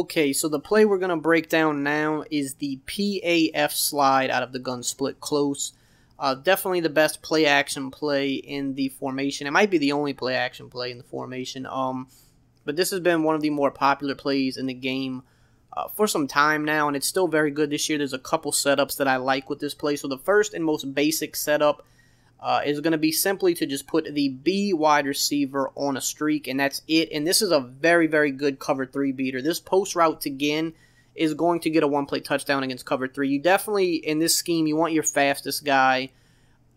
Okay, so the play we're going to break down now is the PAF slide out of the gun split close. Definitely the best play action play in the formation. It might be the only play action play in the formation. But this has been one of the more popular plays in the game for some time now, and it's still very good this year. There's a couple setups that I like with this play. So the first and most basic setup is going to be simply to just put the B wide receiver on a streak, and that's it. And this is a very, very good cover 3 beater. This post route again is going to get a one-play touchdown against cover 3. You definitely, in this scheme, you want your fastest guy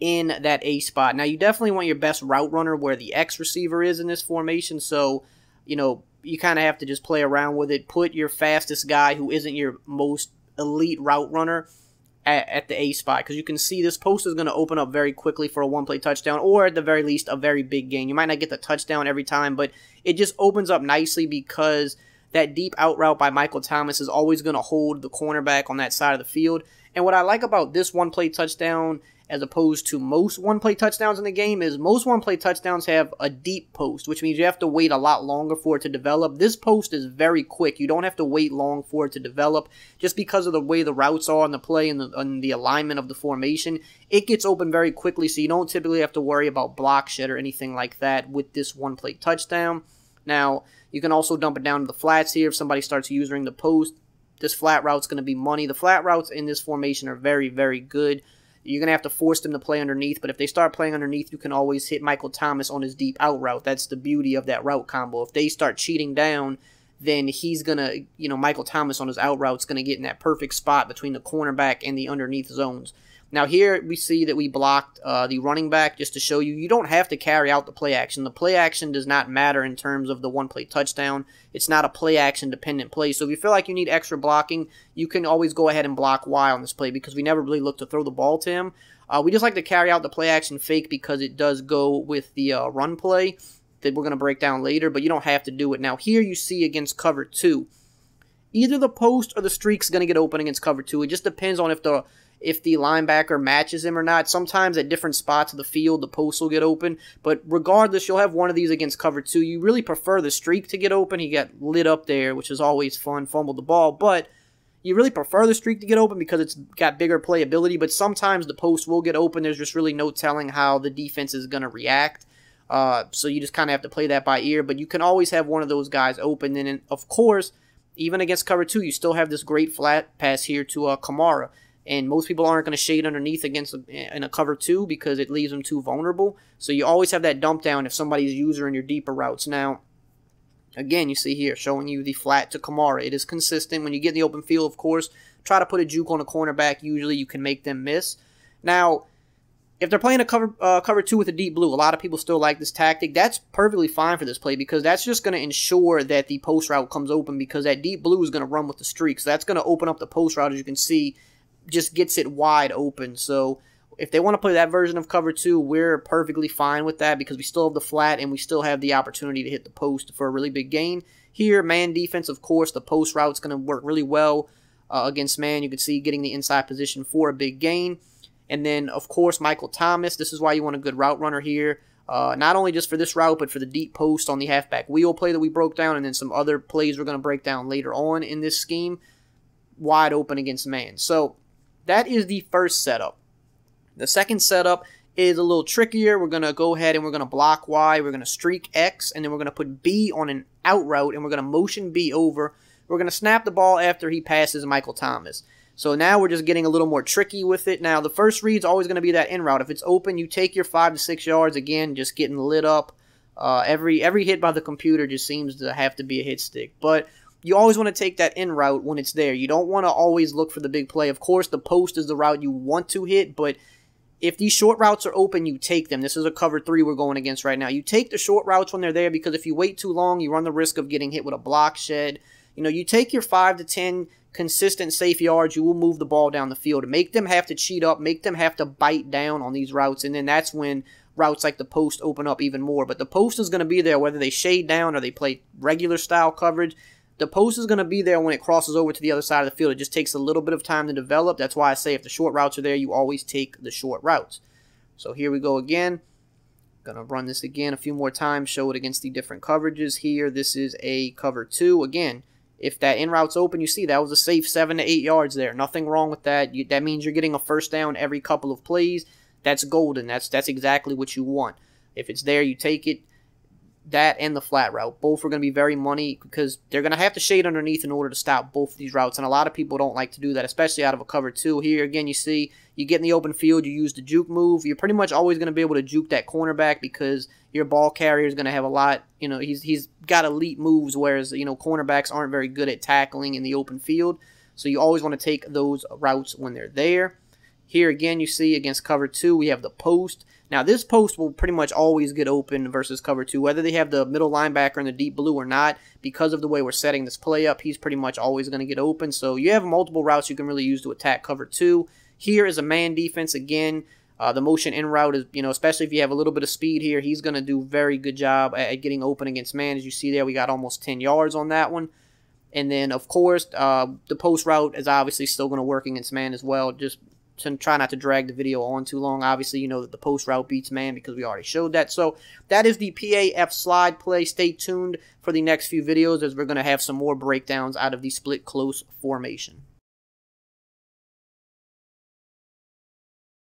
in that A spot. Now, you definitely want your best route runner where the X receiver is in this formation, so, you know, you kind of have to just play around with it. Put your fastest guy who isn't your most elite route runner at the A spot, because you can see this post is going to open up very quickly for a one-play touchdown, or at the very least a very big gain. You might not get the touchdown every time, but it just opens up nicely because that deep out route by Michael Thomas is always going to hold the cornerback on that side of the field. And what I like about this one-play touchdown as opposed to most one-play touchdowns in the game is most one-play touchdowns have a deep post, which means you have to wait a lot longer for it to develop. This post is very quick. You don't have to wait long for it to develop just because of the way the routes are on the play and the alignment of the formation. It gets open very quickly, so you don't typically have to worry about block shed or anything like that with this one-play touchdown. Now, you can also dump it down to the flats here if somebody starts using the post. This flat route's going to be money. The flat routes in this formation are very, very good. You're going to have to force them to play underneath, but if they start playing underneath, you can always hit Michael Thomas on his deep out route. That's the beauty of that route combo. If they start cheating down, then he's going to, you know, Michael Thomas on his out route is going to get in that perfect spot between the cornerback and the underneath zones. Now here we see that we blocked the running back just to show you, you don't have to carry out the play action. The play action does not matter in terms of the one-play touchdown. It's not a play action dependent play. So if you feel like you need extra blocking, you can always go ahead and block Y on this play because we never really look to throw the ball to him. We just like to carry out the play action fake because it does go with the run play that we're going to break down later, but you don't have to do it. Now here you see against cover 2, either the post or the streak's going to get open against cover 2. It just depends on if the linebacker matches him or not. Sometimes at different spots of the field, the post will get open. But regardless, you'll have one of these against cover 2. You really prefer the streak to get open. He got lit up there, which is always fun, fumbled the ball. But you really prefer the streak to get open because it's got bigger playability. But sometimes the post will get open. There's just really no telling how the defense is going to react. So you just kind of have to play that by ear. But you can always have one of those guys open. And of course, even against cover 2, you still have this great flat pass here to Kamara. And most people aren't going to shade underneath in a cover 2 because it leaves them too vulnerable. So you always have that dump down if somebody's user in your deeper routes. Now, again, you see here, showing you the flat to Kamara. It is consistent. When you get in the open field, of course, try to put a juke on a cornerback. Usually you can make them miss. Now, if they're playing a cover 2 with a deep blue, a lot of people still like this tactic. That's perfectly fine for this play because that's just going to ensure that the post route comes open because that deep blue is going to run with the streak. So that's going to open up the post route, as you can see, just gets it wide open. So if they want to play that version of cover 2, we're perfectly fine with that because we still have the flat and we still have the opportunity to hit the post for a really big gain. Here, man defense, of course, the post route's going to work really well against man. You can see getting the inside position for a big gain. And then, of course, Michael Thomas. This is why you want a good route runner here. Not only just for this route, but for the deep post on the halfback wheel play that we broke down, and then some other plays we're going to break down later on in this scheme. Wide open against man. So that is the first setup. The second setup is a little trickier. We're going to go ahead and we're going to block Y. We're going to streak X, and then we're going to put B on an out route, and we're going to motion B over. We're going to snap the ball after he passes Michael Thomas. So now we're just getting a little more tricky with it. Now, the first read's always going to be that in route. If it's open, you take your 5 to 6 yards. Again, just getting lit up. Every hit by the computer just seems to have to be a hit stick. But you always want to take that in route when it's there. You don't want to always look for the big play. Of course, the post is the route you want to hit, but if these short routes are open, you take them. This is a cover 3 we're going against right now. You take the short routes when they're there because if you wait too long, you run the risk of getting hit with a block shed. You know, you take your 5 to 10 consistent safe yards, you will move the ball down the field. Make them have to cheat up, make them have to bite down on these routes, and then that's when routes like the post open up even more. But the post is going to be there whether they shade down or they play regular style coverage. The post is going to be there when it crosses over to the other side of the field. It just takes a little bit of time to develop. That's why I say if the short routes are there, you always take the short routes. So here we go again. Going to run this again a few more times, show it against the different coverages here. This is a cover 2. Again, If that in route's open, you see that was a safe 7 to 8 yards there. Nothing wrong with that. That means you're getting a first down every couple of plays. That's golden. That's exactly what you want. If it's there, you take it. That and the flat route, both are going to be very money because they're going to have to shade underneath in order to stop both of these routes, and a lot of people don't like to do that, especially out of a cover 2. Here, again, you see, you get in the open field, you use the juke move. You're pretty much always going to be able to juke that cornerback because your ball carrier is going to have a lot, he's got elite moves, whereas, cornerbacks aren't very good at tackling in the open field, so you always want to take those routes when they're there. Here, again, you see, against cover 2, we have the post. Now, this post will pretty much always get open versus cover 2, whether they have the middle linebacker in the deep blue or not. Because of the way we're setting this play up, he's pretty much always going to get open. So you have multiple routes you can really use to attack cover 2. Here is a man defense again. The motion in route is, especially if you have a little bit of speed here, he's going to do a very good job at getting open against man. As you see there, we got almost 10 yards on that one. And then, of course, the post route is obviously still going to work against man as well. Just to try not to drag the video on too long. Obviously, you know that the post route beats man because we already showed that. So that is the PAF slide play. Stay tuned for the next few videos as we're going to have some more breakdowns out of the split close formation.